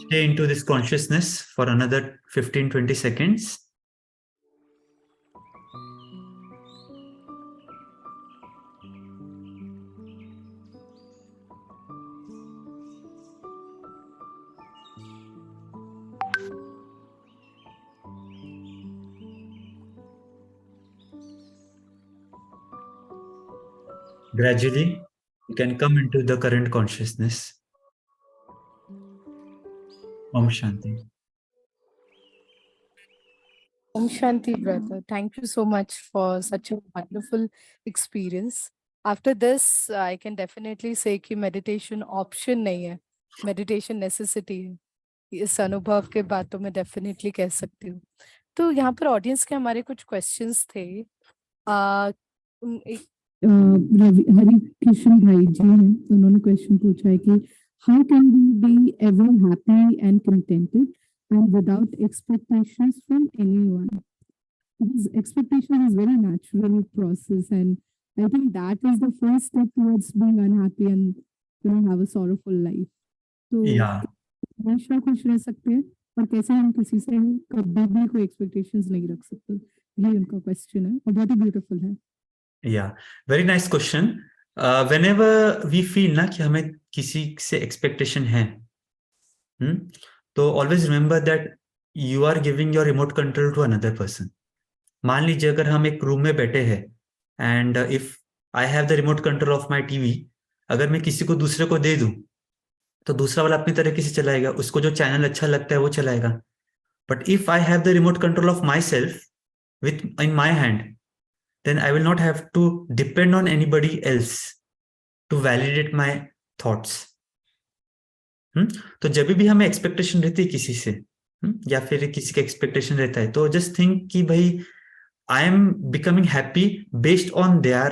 Stay into this consciousness for another 15-20 seconds. Gradually, can come into the current consciousness. Om Shanti. Om Shanti, brother. Thank you so much for such a wonderful experience. After this, I can definitely say कि meditation option नहीं है, meditation necessity है. इस अनुभव के बाद तो मैं definitely कह सकती हूँ. तो यहाँ पर audience के हमारे कुछ questions थे. हरि कृष्ण भाई जी हैं, उन्होंने क्वेश्चन पूछा है कि how can we be ever happy and contented and without expectations from anyone? Because expectation is very natural process, and I think that is the first step towards being unhappy and have a sorrowful life. तो Yeah. हमेशा खुश रह सकते हैं और कैसे हम किसी से कभी भी कोई एक्सपेक्टेशंस नहीं रख सकते, ये उनका क्वेश्चन है और बहुत ही ब्यूटीफुल है. Yeah, very nice question. Whenever we feel ना कि हमें किसी से expectation है, तो always remember that you are giving your remote control to another person. मान लीजिए अगर हम एक रूम में बैठे हैं and if I have the remote control of my TV, अगर मैं किसी को दूसरे को दे दूं तो दूसरा वाला अपनी तरीके से चलाएगा, उसको जो चैनल अच्छा लगता है वो चलाएगा. But if I have the remote control of myself with in my hand, then I will not have to depend on anybody else to validate my thoughts. तो जब भी हमें एक्सपेक्टेशन रहती है किसी से, या फिर किसी का एक्सपेक्टेशन रहता है, तो जस्ट थिंक कि भाई I am becoming happy based on their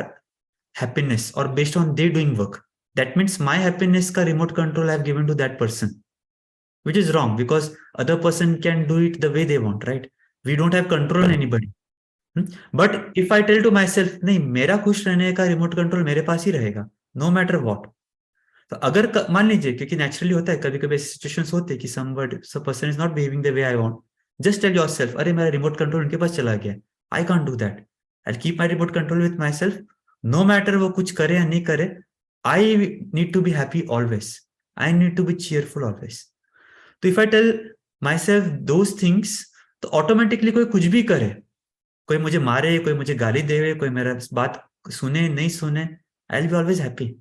happiness or based on they doing work. That means my happiness ka remote control I have given to that person, which is wrong because other person can do it the way they want, right? We don't have control on anybody. But if I tell to myself, नहीं मेरा खुश रहने का रिमोट कंट्रोल मेरे पास ही रहेगा, no matter what. तो अगर मान लीजिए, क्योंकि नेचुरली होता है कभी कभी ऐसे सिचुएशंस होते हैं कि some person is not behaving the way I want, just tell yourself, अरे मेरा रिमोट कंट्रोल उनके पास चला गया, I can't do that. I'll keep my remote control with myself. No matter वो कुछ करे या नहीं करे, I need to be happy always. I need to be cheerful always. तो if I tell myself those things, तो ऑटोमेटिकली कोई कुछ भी करे, कोई मुझे मारे, कोई मुझे गाली दे, कोई मेरा बात सुने नहीं सुने, I'll be always happy.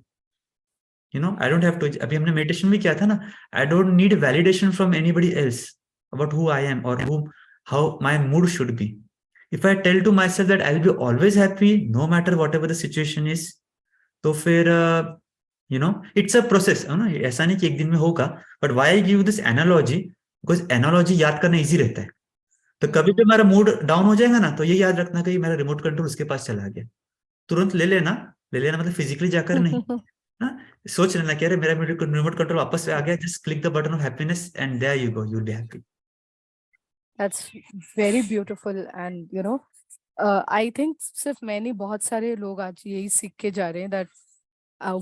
I don't have to. अभी हमने मेडिटेशन भी किया था ना, I don't need validation from anybody else about who I am or how my mood should be. If I tell to myself that I'll be always happy no matter whatever the situation is, तो फिर it's a process, है ना, ऐसा नहीं कि एक दिन में होगा. But why I give this analogy? Because analogy याद करना easy रहता है. तो कभी भी हमारा मूड डाउन हो जाएगा ना, तो ये याद रखना कि मेरा रिमोट कंट्रोल उसके पास चला गया, तुरंत ले लेना मतलब फिजिकली जाकर नहीं, सोच लेना कि अरे मेरा रिमोट कंट्रोल वापस से आ गया, just click the button of happiness and there you go, you will be happy. That's very beautiful, and I think सिर्फ मैं नहीं, बहुत सारे लोग आज यही सीख के जा रहे हैं that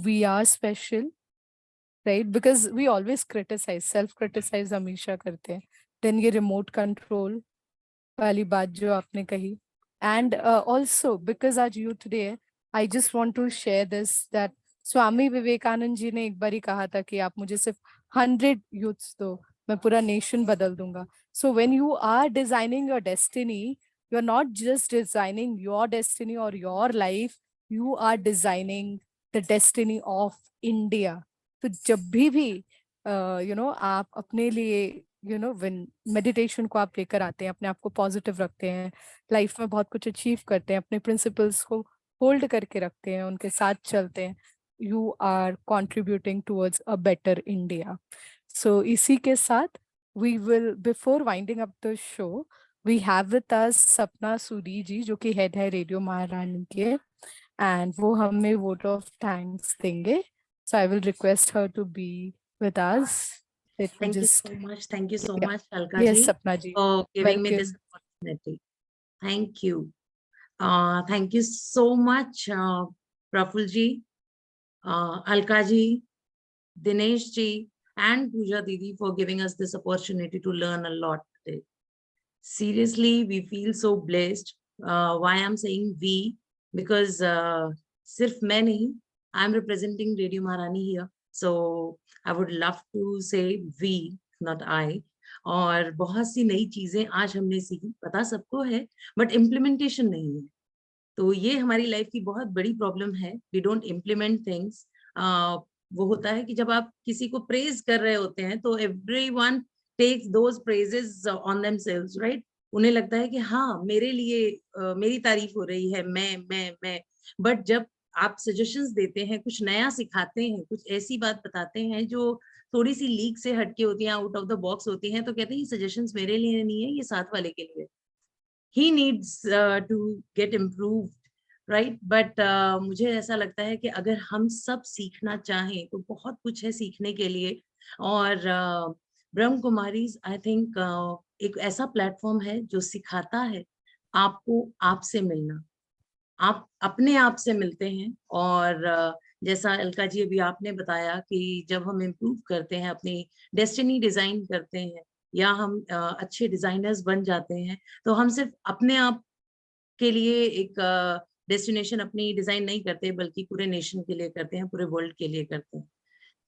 we are special, right? Because we always criticize, self criticize हमेशा करते हैं. Then ये remote control वाली बात जो आपने कही, and also because आज youth day है, I just want to share this that Swami Vivekananda ji ने एक बार ही कहा था कि आप मुझे सिर्फ 100 youths दो, मैं पूरा नेशन बदल दूंगा. So when you are designing your destiny, you're not just designing your destiny or your life, you are designing the destiny of India. तो जब भी आप अपने लिए when meditation को आप लेकर आते हैं, अपने आप को पॉजिटिव रखते हैं, लाइफ में बहुत कुछ अचीव करते हैं, अपने प्रिंसिपल्स को होल्ड करके रखते हैं, उनके साथ चलते हैं, you are contributing towards a better India. So इसी के साथ we will, before winding up the show, we have with us सपना सूरी जी, जो कि हेड है रेडियो महारानी के, and वो हमें vote of thanks देंगे. So I will request her to be with us. Thank you so much. Thank you so much, Alka Yes, ji, Sapna ji. for giving me this Welcome. opportunity. Thank you. Thank you so much, Praful ji, Alka ji, Dinesh ji, and Pooja Didi for giving us this opportunity to learn a lot today. Seriously, we feel so blessed. Why I'm saying we? Because sirf main nahi, I'm representing Radio Maharani here. So I would love to say we, not I. और बहुत सी नई चीजें आज हमने सीखी, पता सबको है, बट इम्प्लीमेंटेशन नहीं है. तो ये हमारी लाइफ की बहुत बड़ी प्रॉब्लम है. We don't implement things. वो होता है कि जब आप किसी को प्रेज कर रहे होते हैं तो everyone takes those praises on themselves, right? उन्हें लगता है कि हाँ मेरे लिए मेरी तारीफ हो रही है, मैं। बट जब आप सजेशंस देते हैं, कुछ नया सिखाते हैं, कुछ ऐसी बात बताते हैं जो थोड़ी सी लीक से हटके होती हैं, आउट ऑफ द बॉक्स होती हैं, तो कहते हैं ये सजेशंस मेरे लिए नहीं है, ये साथ वाले के लिए। He needs to get improved, right? But मुझे ऐसा लगता है कि अगर हम सब सीखना चाहें तो बहुत कुछ है सीखने के लिए। और ब्रह्म कुमारीज आई थिंक एक ऐसा प्लेटफॉर्म है जो सिखाता है आपको आपसे मिलना। आप अपने आप से मिलते हैं। और जैसा अलका जी अभी आपने बताया कि जब हम इम्प्रूव करते हैं, अपनी डेस्टिनी डिजाइन करते हैं, या हम अच्छे डिजाइनर्स बन जाते हैं, तो हम सिर्फ अपने आप के लिए एक डेस्टिनेशन अपनी डिजाइन नहीं करते, बल्कि पूरे नेशन के लिए करते हैं, पूरे वर्ल्ड के लिए करते हैं।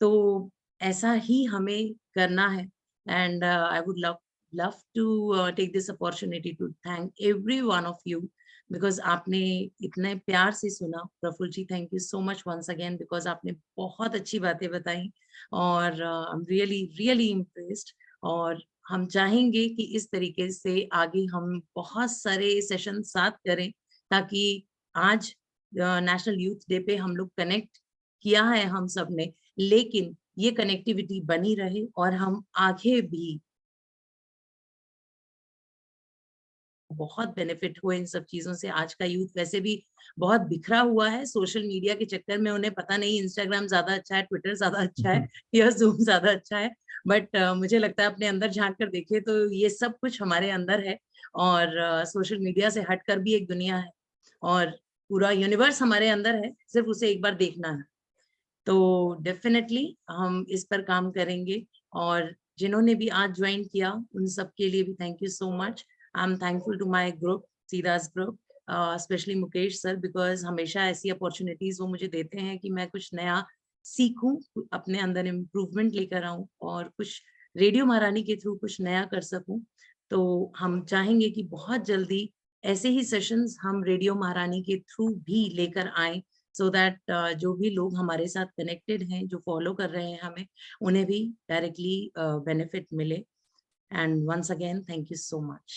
तो ऐसा ही हमें करना है। And I would love to take this opportunity to thank everyone of you, because आपने इतने प्यार से सुना। Praful ji, thank you so much once again, because आपने बहुत अच्छी बातें बताई और I am really really impressed. और हम चाहेंगे कि इस तरीके से आगे हम बहुत सारे सेशन साथ करें, ताकि आज नेशनल यूथ डे पे हम लोग कनेक्ट किया है हम सब ने, लेकिन ये कनेक्टिविटी बनी रहे और हम आगे भी बहुत बेनिफिट हुए इन सब चीजों से। आज का यूथ वैसे भी बहुत बिखरा हुआ है, सोशल मीडिया के चक्कर में उन्हें पता नहीं इंस्टाग्राम ज्यादा अच्छा है, ट्विटर ज्यादा अच्छा है या जूम ज्यादा अच्छा है। बट मुझे लगता है अपने अंदर झांक कर देखे तो ये सब कुछ हमारे अंदर है। और सोशल मीडिया से हटकर भी एक दुनिया है और पूरा यूनिवर्स हमारे अंदर है, सिर्फ उसे एक बार देखना है। तो डेफिनेटली हम इस पर काम करेंगे। और जिन्होंने भी आज ज्वाइन किया उन सब के लिए भी thank you so much. I am thankful to my group, सीदास group, specially Mukesh sir, because हमेशा ऐसी अपॉर्चुनिटीज वो मुझे देते हैं कि मैं कुछ नया सीखूं, अपने अंदर इम्प्रूवमेंट लेकर आऊं और कुछ रेडियो महारानी के थ्रू कुछ नया कर सकूं। तो हम चाहेंगे कि बहुत जल्दी ऐसे ही सेशंस हम रेडियो महारानी के थ्रू भी लेकर आए, सो दैट जो भी लोग हमारे साथ कनेक्टेड हैं, जो फॉलो कर रहे हैं हमें, उन्हें भी डायरेक्टली बेनिफिट मिले। And once again thank you so much.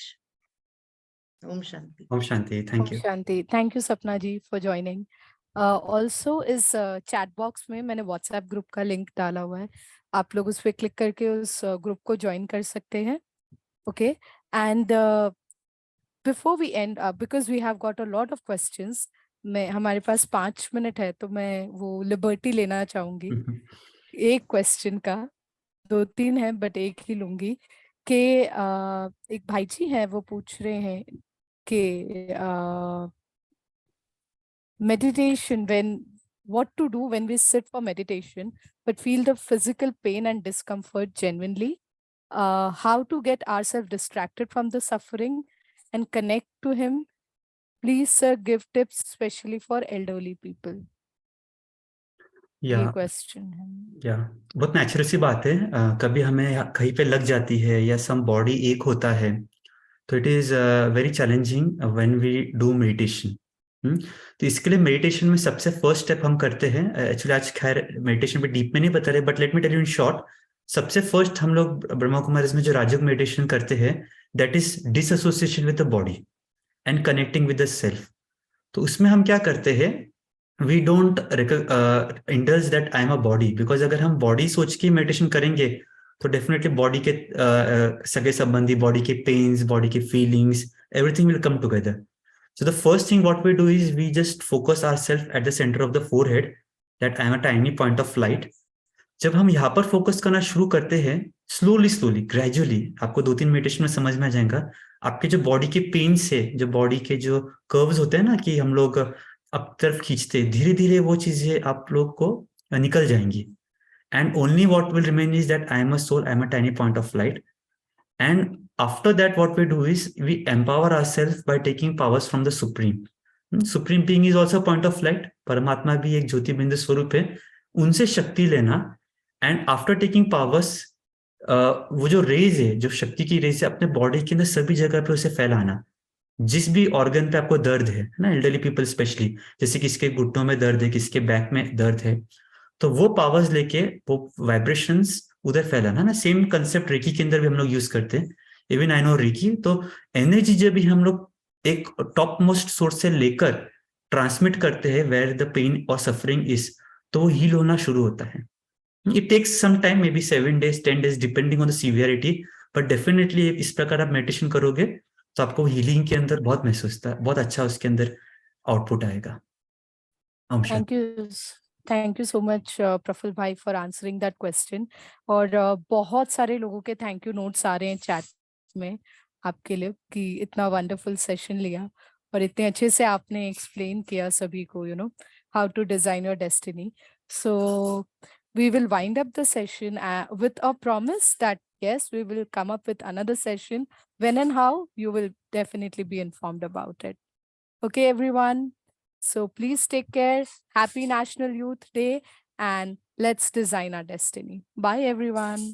Om Shanti. Om Shanti, Om thank you. Shanti. Thank you, Sapna ji, for joining. Also इस chat box में मैंने WhatsApp ग्रुप का लिंक डाला हुआ है, आप लोग उस पर क्लिक करके उस ग्रुप को ज्वाइन कर सकते हैं। Okay, and before we end, because we have got a lot of questions, हमारे पास 5 मिनट है, तो मैं वो लिबर्टी लेना चाहूंगी एक क्वेश्चन का। 2-3 है बट एक ही लूंगी कि एक भाई जी हैं, वो पूछ रहे हैं कि meditation, what to do when we sit for meditation but feel the physical pain and discomfort genuinely, how to get ourselves distracted from the suffering and connect to him. Please sir, give tips especially for elderly people. ये या क्वेश्चन है। या बहुत नेचुरल सी बात है। कभी हमें कहीं पे लग जाती है या सम बॉडी एक होता है, तो it is very challenging when we do meditation. तो इसके लिए मेडिटेशन में सबसे फर्स्ट स्टेप हम करते हैं, एक्चुअली आज खैर मेडिटेशन पे डीप में नहीं बता रहे, but let me tell you in short. सबसे फर्स्ट हम लोग ब्रह्मा कुमारीज में जो राजयोग मेडिटेशन करते हैं, that is disassociation with the body and connecting with the self. तो उसमें हम क्या करते हैं, we don't indulge that I am a body, because अगर हम बॉडी सोच के मेडिटेशन करेंगे तो डेफिनेटली बॉडी के सगे संबंधी, बॉडी के पेन्स, बॉडी के feelings, everything will come together. So the first thing what we do is we just focus ourselves at the center of the forehead, that I am a tiny point of light. जब हम यहाँ पर फोकस करना शुरू करते हैं, स्लोली ग्रेजुअली, आपको 2-3 मेडिटेशन में समझ में आ जाएगा, आपके जो बॉडी के पेन से, जो बॉडी के जो कर्व्स होते हैं ना कि हम लोग अप तरफ खींचते, धीरे धीरे वो चीजें आप लोग को निकल जाएंगी। And only what will remain is that I am a soul, I am a tiny point of light. And after that, what we do is we empower ourselves by taking powers from the Supreme. Supreme being is also a point of light. परमात्मा भी एक ज्योति बिंदु स्वरूप है, उनसे शक्ति लेना। एंड आफ्टर टेकिंग पावर्स, वो जो रेज है, जो शक्ति की रेज है, अपने बॉडी के अंदर सभी जगह पे उसे फैलाना। जिस भी ऑर्गन पे आपको दर्द है ना, एल्डरली पीपल स्पेशली, जैसे किसके घुटनों में दर्द है, किसके बैक में दर्द है, तो वो पावर्स लेके वो वाइब्रेशंस उधर फैलाना ना, सेम कंसेप्ट रेकी के अंदर भी हम लोग यूज करते हैं। इवन आई नो रेकी, तो एनर्जी जब भी हम लोग एक टॉप मोस्ट सोर्स से लेकर ट्रांसमिट करते हैं वेयर द पेन और सफरिंग इज, तो वो हील होना शुरू होता है। It takes some time, maybe 7 days 10 days depending on the severity, but definitely इस प्रकार आप मेडिटेशन करोगे तो आपको हीलिंग के अंदर बहुत महसूस होता है, बहुत अच्छा उसके अंदर आउटपुट आएगा। Om Shanti. Thank you so much, Praful Bhai, for answering that question. और बहुत सारे लोगों के थैंक यू नोट्स आ रहे हैं चैट में आपके लिए कि इतना वंडरफुल सेशन लिया और इतने अच्छे से आपने एक्सप्लेन किया सभी को, you know, how to design your destiny. So we will wind up the session with a promise that yes, we will come up with another session. When and how, you will definitely be informed about it. Okay, everyone. So please take care. Happy National Youth Day, and let's design our destiny. Bye, everyone.